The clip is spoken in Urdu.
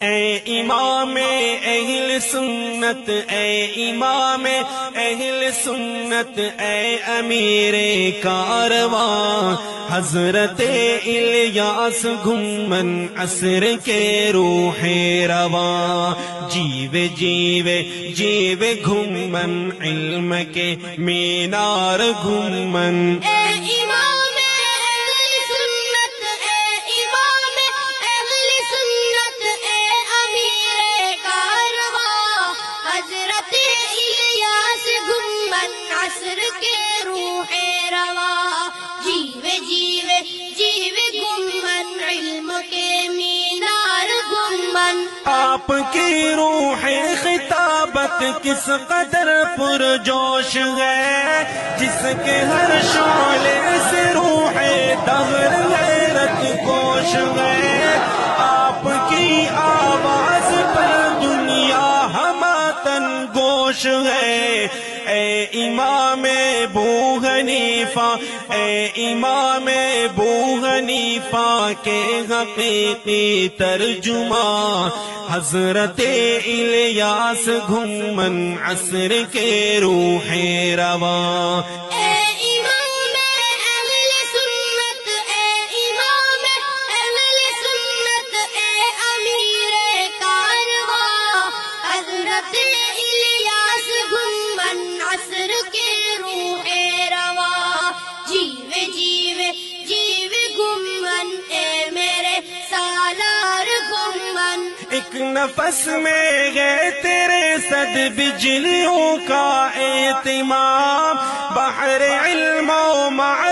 اے امام اہل سنت، اے امام اہل سنت، اے امیر کارواں، حضرت الیاس گھمن عصر کے روح رواں، جیوے جیوے جیوے گھمن علم کے مینار گھمن۔ عصر کے روح رواں، جیوے جیوے جیوے گھمن علم کے مینار گھمن۔ آپ کی روح خطابت کس قدر پرجوش ہے، جس کے ہر شعلے سے روح دہر غیرت گوش ہے، آپ کی آواز پر دنیا ہماتن گوش ہے۔ اے امام ابو حنیفہ، اے امام ابو حنیفہ کے حقیقی ترجمہ، حضرت الیاس گھمن عصر کے روح رواں۔ عصر کے روح رواں، جیوے جیوے جیوے گھمن، اے میرے سالار گھمن۔ ایک نفس میں ہے تیرے صد بجلیوں کا اہتمام، بحر علم و معرفت